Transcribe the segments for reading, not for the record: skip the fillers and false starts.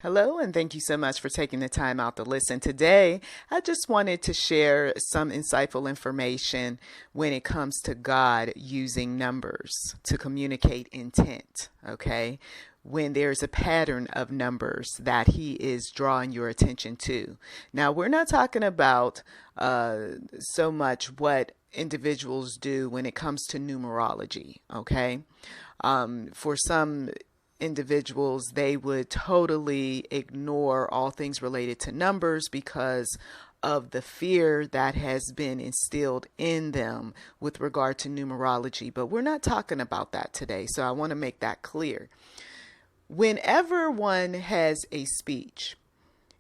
Hello, and thank you so much for taking the time out to listen. Today, I just wanted to share some insightful information when it comes to God using numbers to communicate intent, okay? When there's a pattern of numbers that He is drawing your attention to. Now, we're not talking about so much what individuals do when it comes to numerology, okay? For some individuals, they would totally ignore all things related to numbers because of the fear that has been instilled in them with regard to numerology. But we're not talking about that today, so I want to make that clear. Whenever one has a speech,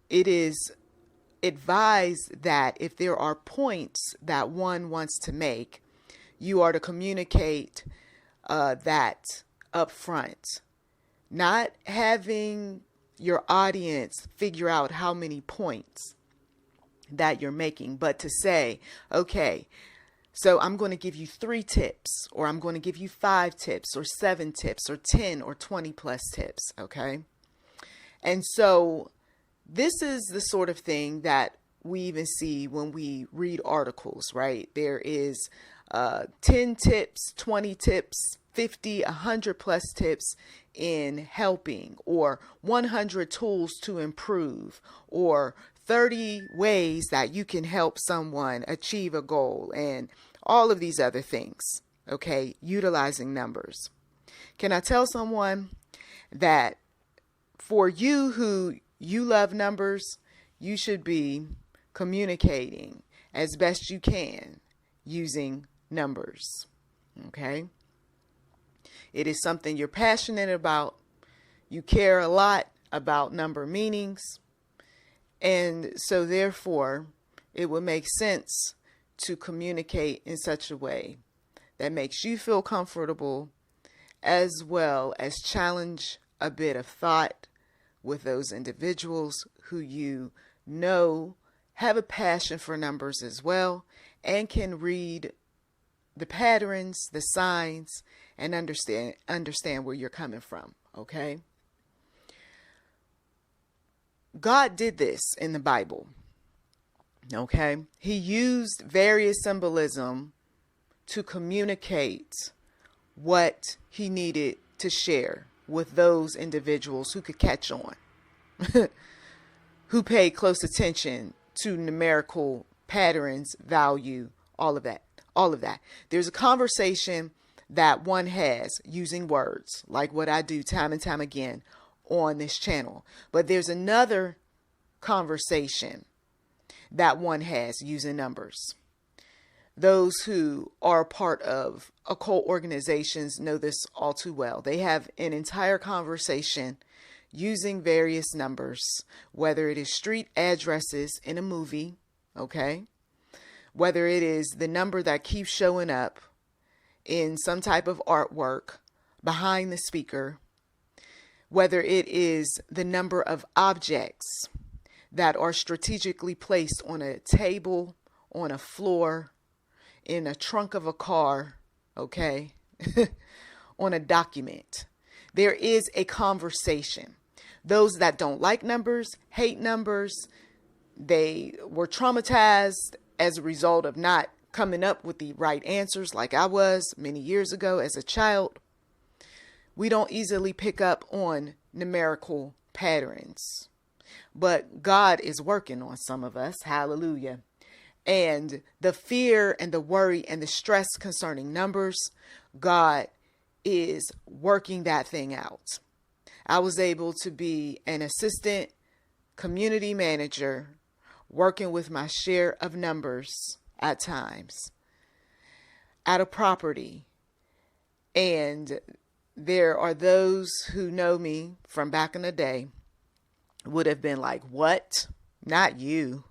it is advised that if there are points that one wants to make, you are to communicate that up front. Not having your audience figure out how many points that you're making, but to say, okay, so I'm going to give you 3 tips, or I'm going to give you 5 tips, or 7 tips, or 10 or 20 plus tips, okay? And so this is the sort of thing that we even see when we read articles, right? There is 10 tips, 20 tips, 50, 100 plus tips in helping, or 100 tools to improve, or 30 ways that you can help someone achieve a goal, and all of these other things, okay, utilizing numbers. Can I tell someone that for you love numbers, you should be communicating as best you can using numbers, okay? It is something you're passionate about. You care a lot about number meanings. And so therefore, it would make sense to communicate in such a way that makes you feel comfortable, as well as challenge a bit of thought with those individuals who you know have a passion for numbers as well, and can read the patterns, the signs, and understand where you're coming from, okay? God did this in the Bible, okay? He used various symbolism to communicate what He needed to share with those individuals who could catch on, who paid close attention to numerical patterns, value, all of that. There's a conversation that one has using words, like what I do time and time again on this channel. But there's another conversation that one has using numbers. Those who are part of occult organizations know this all too well. They have an entire conversation using various numbers, whether it is street addresses in a movie, okay? Whether it is the number that keeps showing up in some type of artwork behind the speaker, whether it is the number of objects that are strategically placed on a table, on a floor, in a trunk of a car, okay, on a document. There is a conversation. Those that don't like numbers, hate numbers, they were traumatized as a result of not coming up with the right answers like I was many years ago as a child. We don't easily pick up on numerical patterns, but God is working on some of us. Hallelujah. And the fear and the worry and the stress concerning numbers, God is working that thing out. I was able to be an assistant community manager working with my share of numbers at times at a property. And there are those who know me from back in the day would have been like, what? Not you.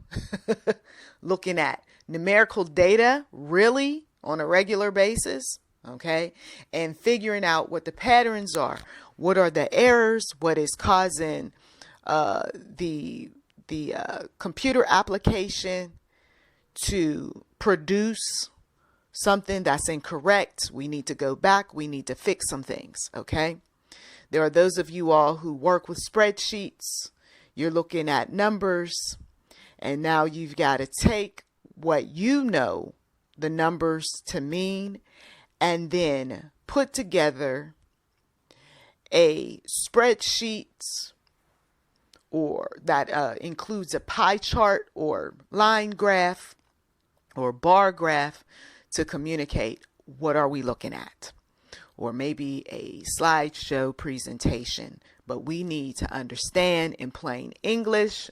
Looking at numerical data, really, on a regular basis, okay? And figuring out what the patterns are. What are the errors? What is causing the computer application to produce something that's incorrect? We need to go back. We need to fix some things, okay? There are those of you all who work with spreadsheets. You're looking at numbers, and now you've got to take what you know the numbers to mean and then put together a spreadsheet or that includes a pie chart or line graph or bar graph to communicate what are we looking at, or maybe a slideshow presentation. But we need to understand in plain English,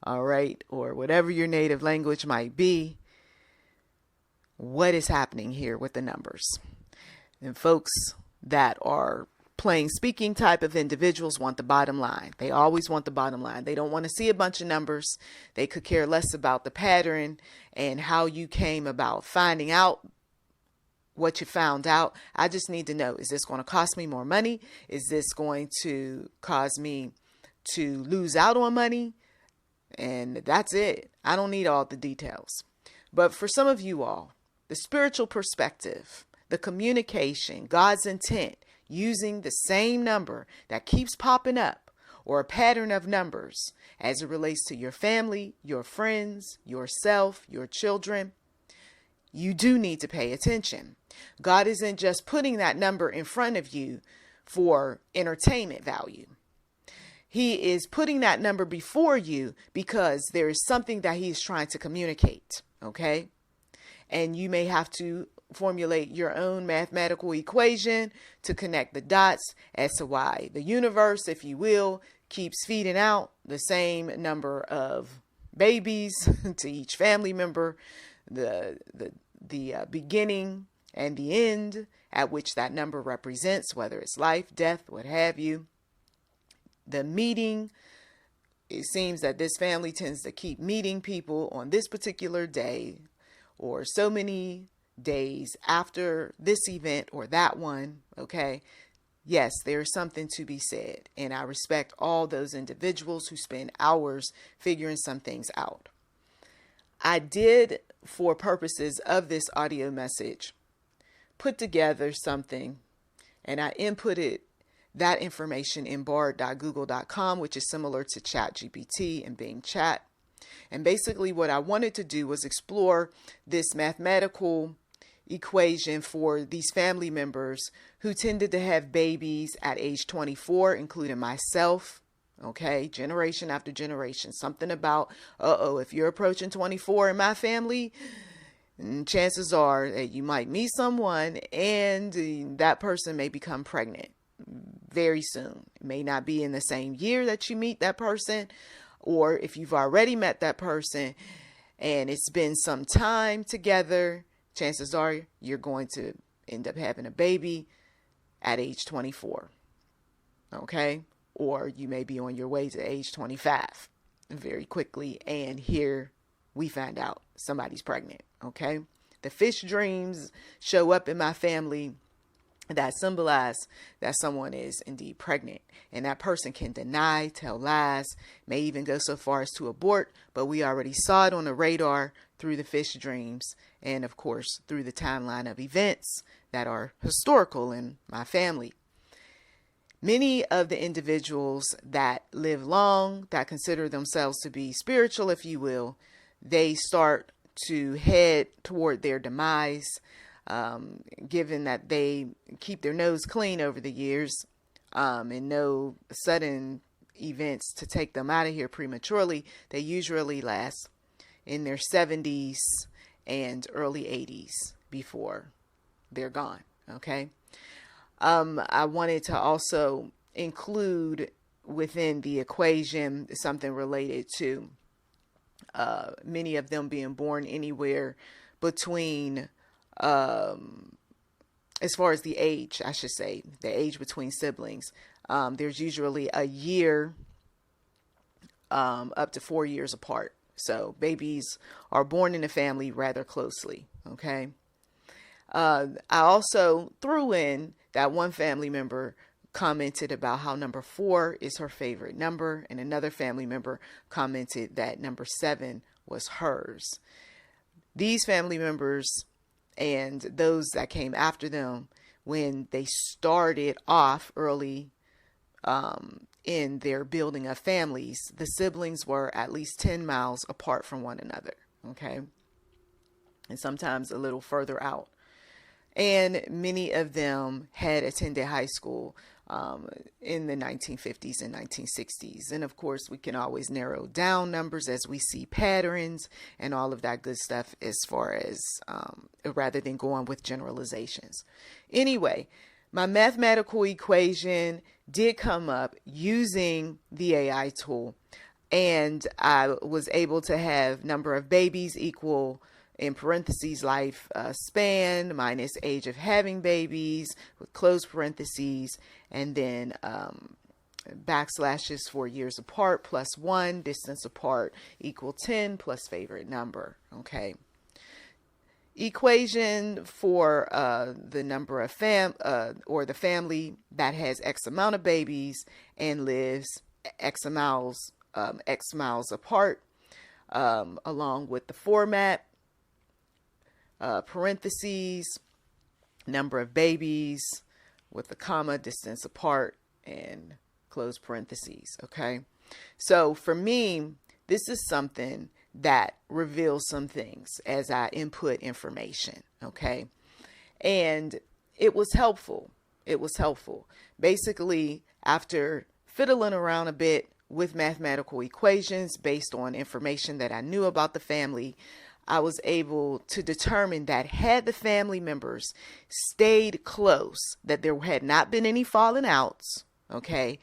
all right, or whatever your native language might be, what is happening here with the numbers. And folks that are plain speaking type of individuals want the bottom line. They always want the bottom line. They don't want to see a bunch of numbers. They could care less about the pattern and how you came about finding out what you found out. I just need to know, is this going to cost me more money? Is this going to cause me to lose out on money? And that's it. I don't need all the details. But for some of you all, the spiritual perspective, the communication, God's intent, using the same number that keeps popping up, or a pattern of numbers as it relates to your family, your friends, yourself, your children, you do need to pay attention. God isn't just putting that number in front of you for entertainment value. He is putting that number before you because there is something that he is trying to communicate, okay? And you may have to formulate your own mathematical equation to connect the dots as to why the universe, if you will, keeps feeding out the same number of babies to each family member, the beginning and the end at which that number represents, whether it's life, death, what have you. The meeting, it seems that this family tends to keep meeting people on this particular day or so many days after this event or that one, okay? Yes, there's something to be said, and I respect all those individuals who spend hours figuring some things out. I did, for purposes of this audio message, put together something, and I inputted that information in bard.google.com, which is similar to ChatGPT and Bing Chat. And basically what I wanted to do was explore this mathematical equation for these family members who tended to have babies at age 24, including myself. Okay, generation after generation. Something about, if you're approaching 24 in my family, chances are that you might meet someone and that person may become pregnant very soon. It may not be in the same year that you meet that person, or if you've already met that person and it's been some time together, chances are you're going to end up having a baby at age 24. Okay? Or you may be on your way to age 25 very quickly, and here we find out somebody's pregnant. Okay? The fish dreams show up in my family that symbolize that someone is indeed pregnant, and that person can deny, tell lies, may even go so far as to abort, but we already saw it on the radar through the fish dreams and of course through the timeline of events that are historical in my family. Many of the individuals that live long, that consider themselves to be spiritual, if you will, they start to head toward their demise. Given that they keep their nose clean over the years, and no sudden events to take them out of here prematurely, they usually last in their 70s and early 80s before they're gone. Okay. I wanted to also include within the equation something related to many of them being born anywhere between as far as the age, I should say, the age between siblings, there's usually a year up to 4 years apart. So babies are born in a family rather closely. Okay. I also threw in that one family member commented about how number 4 is her favorite number, and another family member commented that number 7 was hers. These family members and those that came after them, when they started off early in their building of families, the siblings were at least 10 miles apart from one another. Okay. And sometimes a little further out. And many of them had attended high school in the 1950s and 1960s. And of course, we can always narrow down numbers as we see patterns and all of that good stuff as far as rather than going with generalizations. Anyway, my mathematical equation did come up using the AI tool, and I was able to have number of babies equal, in parentheses, life span minus age of having babies with close parentheses, and then backslashes for years apart plus 1, distance apart equal 10 plus favorite number. Okay. Equation for the number of or the family that has X amount of babies and lives X miles apart, along with the format, parentheses, number of babies with a comma, distance apart, and close parentheses. Okay. So for me, this is something that reveals some things as I input information. Okay. And it was helpful. It was helpful. Basically, after fiddling around a bit with mathematical equations based on information that I knew about the family, I was able to determine that had the family members stayed close, that there had not been any falling outs, okay,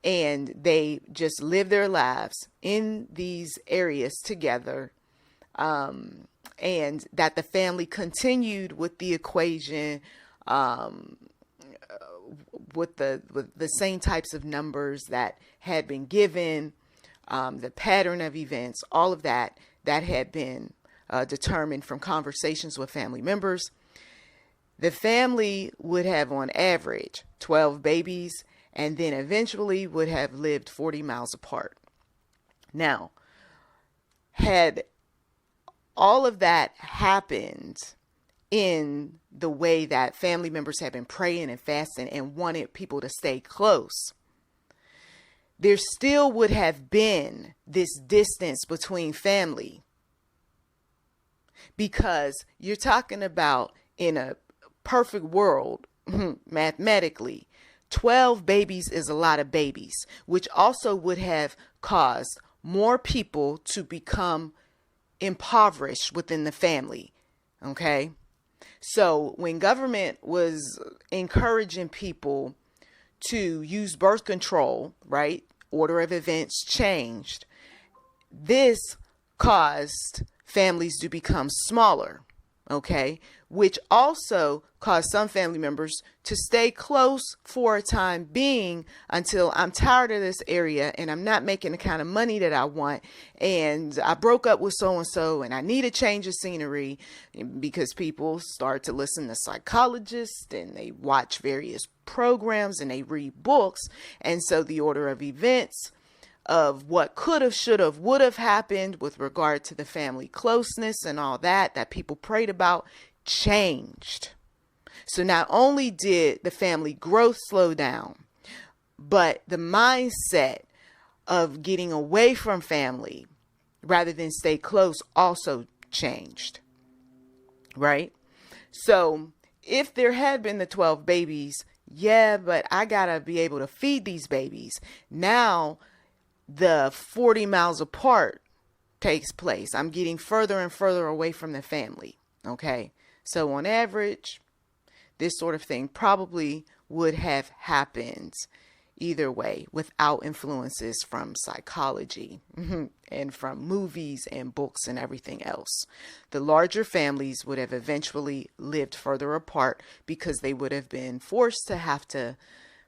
and they just lived their lives in these areas together, and that the family continued with the equation, with the same types of numbers that had been given, the pattern of events, all of that had been determined from conversations with family members. The family would have on average 12 babies, and then eventually would have lived 40 miles apart. Now, had all of that happened in the way that family members have been praying and fasting and wanted people to stay close, there still would have been this distance between family, because you're talking about, in a perfect world, mathematically, 12 babies is a lot of babies, which also would have caused more people to become impoverished within the family. Okay. So when government was encouraging people to use birth control, right, order of events changed. This caused families to become smaller. Okay, which also caused some family members to stay close for a time being until I'm tired of this area and I'm not making the kind of money that I want, and I broke up with so-and-so and I need a change of scenery, because people start to listen to psychologists and they watch various programs and they read books. And so the order of events of what could have, should have, would have happened with regard to the family closeness and all that people prayed about changed. So not only did the family growth slow down, but the mindset of getting away from family rather than stay close also changed. Right? So if there had been the 12 babies, yeah, but I gotta be able to feed these babies. Now the 40 miles apart takes place. I'm getting further and further away from the family. Okay. So on average, this sort of thing probably would have happened either way without influences from psychology and from movies and books and everything else. The larger families would have eventually lived further apart because they would have been forced to have to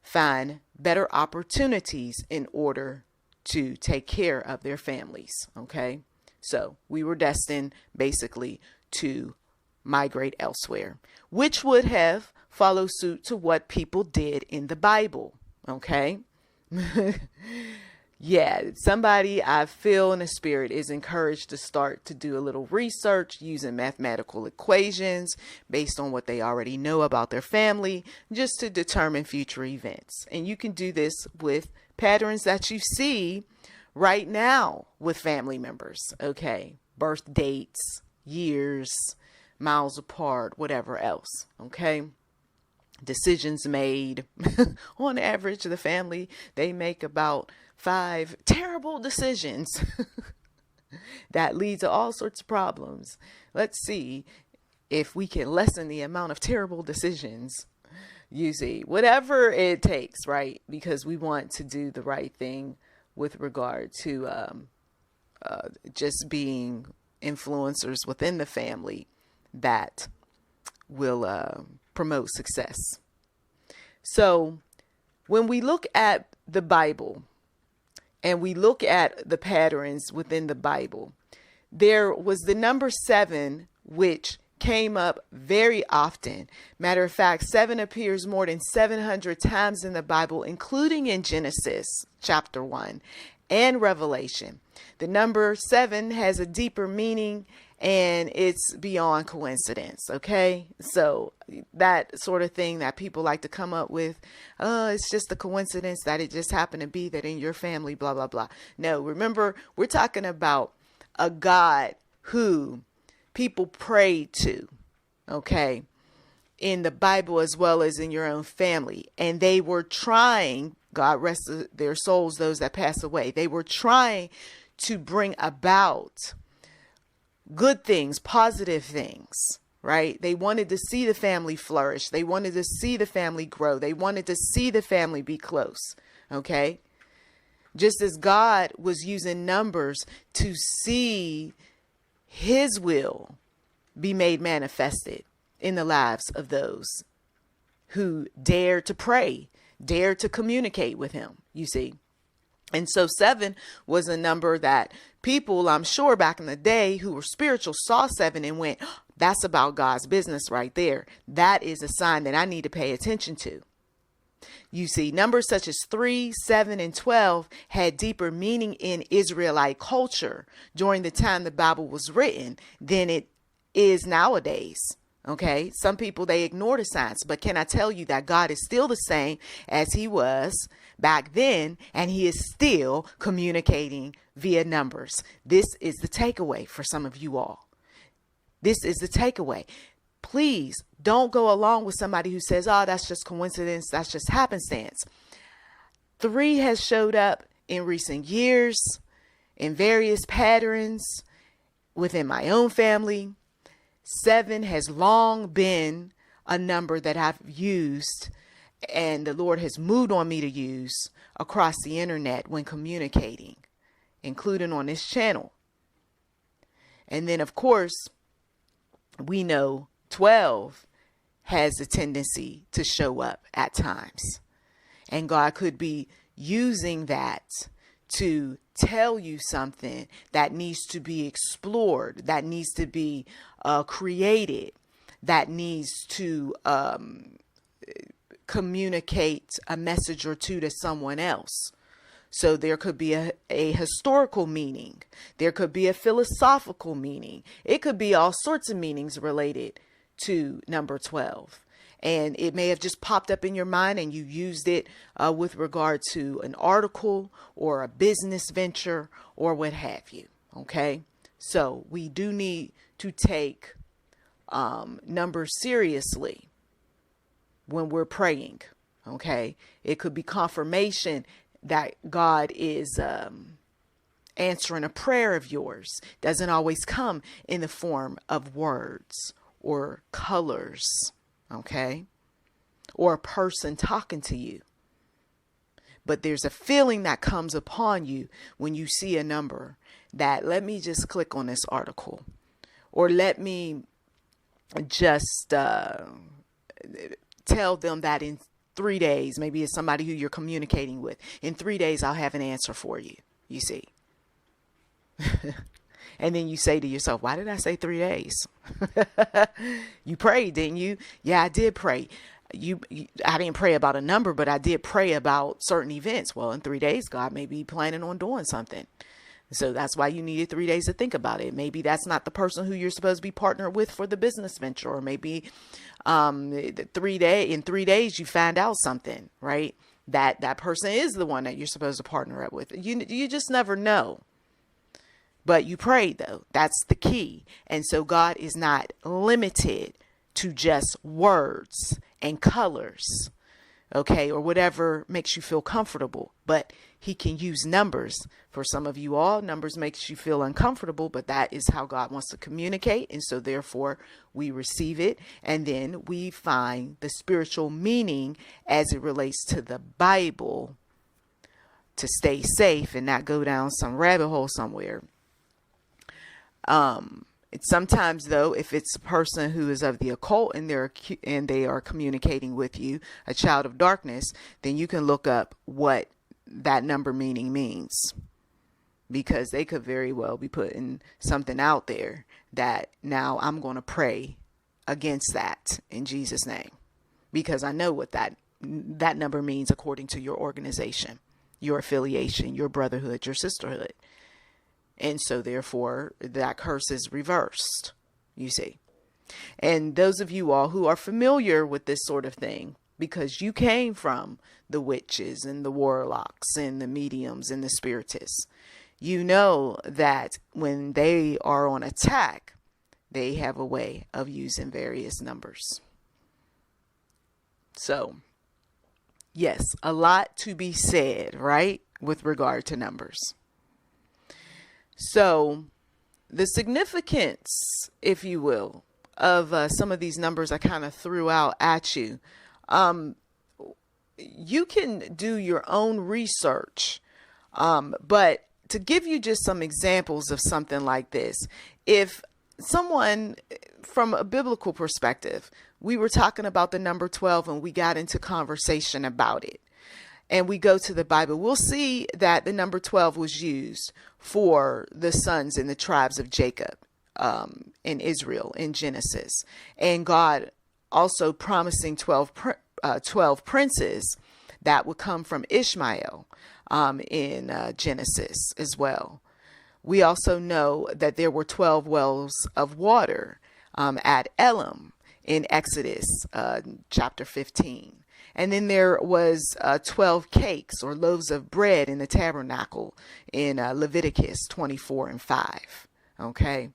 find better opportunities in order to take care of their families. Okay. So we were destined basically to migrate elsewhere, which would have followed suit to what people did in the Bible. Okay. Yeah. Somebody I feel in the spirit is encouraged to start to do a little research using mathematical equations based on what they already know about their family, just to determine future events. And you can do this with patterns that you see right now with family members. Okay. Birth dates, years, miles apart, whatever else. Okay. Decisions made. On average, the family, they make about 5 terrible decisions that lead to all sorts of problems. Let's see if we can lessen the amount of terrible decisions. You see, whatever it takes, right? Because we want to do the right thing with regard to just being influencers within the family that will promote success. So when we look at the Bible and we look at the patterns within the Bible, there was the number 7, which came up very often. Matter of fact, 7 appears more than 700 times in the Bible, including in Genesis chapter 1 and Revelation. The number 7 has a deeper meaning, and it's beyond coincidence. Okay. So that sort of thing that people like to come up with, it's just a coincidence that it just happened to be that in your family, blah, blah, blah. No, remember, we're talking about a God who people prayed to, okay, in the Bible as well as in your own family. And they were trying, God rest their souls, those that pass away, they were trying to bring about good things, positive things, right? They wanted to see the family flourish. They wanted to see the family grow. They wanted to see the family be close, okay? Just as God was using numbers to see his will be made manifested in the lives of those who dare to pray, dare to communicate with him, you see. And so 7 was a number that people, I'm sure back in the day who were spiritual, saw 7 and went, oh, that's about God's business right there. That is a sign that I need to pay attention to. You see, numbers such as 3, 7, and 12 had deeper meaning in Israelite culture during the time the Bible was written than it is nowadays. Okay, some people, they ignore the signs, but can I tell you that God is still the same as he was back then, and he is still communicating via numbers. This is the takeaway for some of you all. This is the takeaway. Please don't go along with somebody who says, oh, that's just coincidence, that's just happenstance. 3 has showed up in recent years in various patterns within my own family. 7 has long been a number that I've used and the Lord has moved on me to use across the internet when communicating, including on this channel. And then, of course, we know 12 has a tendency to show up at times. And God could be using that to tell you something that needs to be explored, that needs to be created, that needs to communicate a message or two to someone else. So there could be a historical meaning. There could be a philosophical meaning. It could be all sorts of meanings related to number 12. And it may have just popped up in your mind and you used it with regard to an article or a business venture or what have you. Okay. So we do need to take numbers seriously when we're praying. Okay. It could be confirmation that God is answering a prayer of yours. Doesn't always come in the form of words or colors. Okay. Or a person talking to you. But there's a feeling that comes upon you when you see a number that, let me just click on this article, or let me just tell them that in 3 days, maybe it's somebody who you're communicating with, in 3 days, I'll have an answer for you. You see. And then you say to yourself, why did I say 3 days? You prayed, didn't you? Yeah, I did pray. I didn't pray about a number, but I did pray about certain events. Well, in 3 days, God may be planning on doing something. So that's why you needed 3 days to think about it. Maybe that's not the person who you're supposed to be partnered with for the business venture, or maybe in 3 days you find out something, right? that person is the one that you're supposed to partner up with. You just never know. But you prayed, though. That's the key. And so God is not limited to just words and colors, okay, or whatever makes you feel comfortable. But he can use numbers. For some of you all, numbers makes you feel uncomfortable, but that is how God wants to communicate. And so therefore we receive it, and then we find the spiritual meaning as it relates to the Bible to stay safe and not go down some rabbit hole somewhere. Sometimes, though, if it's a person who is of the occult and they are communicating with you, a child of darkness, then you can look up what that number meaning means, because they could very well be putting something out there that now I'm going to pray against that in Jesus' name, because I know what that number means according to your organization, your affiliation, your brotherhood, your sisterhood. And so therefore that curse is reversed, you see. And those of you all who are familiar with this sort of thing, because you came from the witches and the warlocks and the mediums and the spiritists, you know that when they are on attack, they have a way of using various numbers. So, yes, a lot to be said, right, with regard to numbers. So the significance, if you will, of some of these numbers I kind of threw out at you, you can do your own research. But to give you just some examples of something like this, if someone from a biblical perspective, we were talking about the number 12 and we got into conversation about it, and we go to the Bible, we'll see that the number 12 was used for the sons and the tribes of Jacob in Israel in Genesis. And God also promising 12 princes that would come from Ishmael in Genesis as well. We also know that there were 12 wells of water at Elim in Exodus chapter 15. And then there was 12 cakes or loaves of bread in the tabernacle in Leviticus 24 and 5. Okay.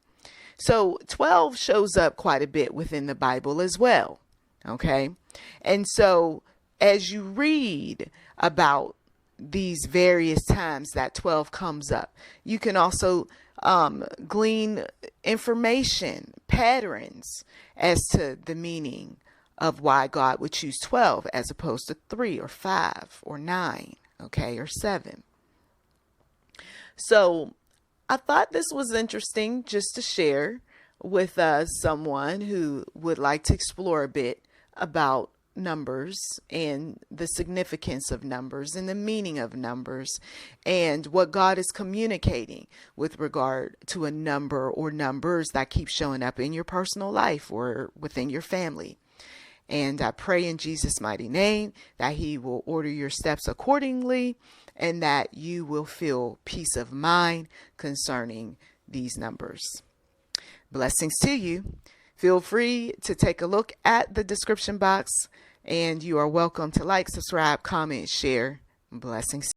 So 12 shows up quite a bit within the Bible as well. Okay. And so as you read about these various times that 12 comes up, you can also glean information, patterns as to the meaning of why God would choose 12 as opposed to 3 or 5 or 9, okay, or 7. So I thought this was interesting just to share with someone who would like to explore a bit about numbers and the significance of numbers and the meaning of numbers and what God is communicating with regard to a number or numbers that keep showing up in your personal life or within your family. And I pray in Jesus' mighty name that he will order your steps accordingly and that you will feel peace of mind concerning these numbers. Blessings to you. Feel free to take a look at the description box, and you are welcome to like, subscribe, comment, share. Blessings.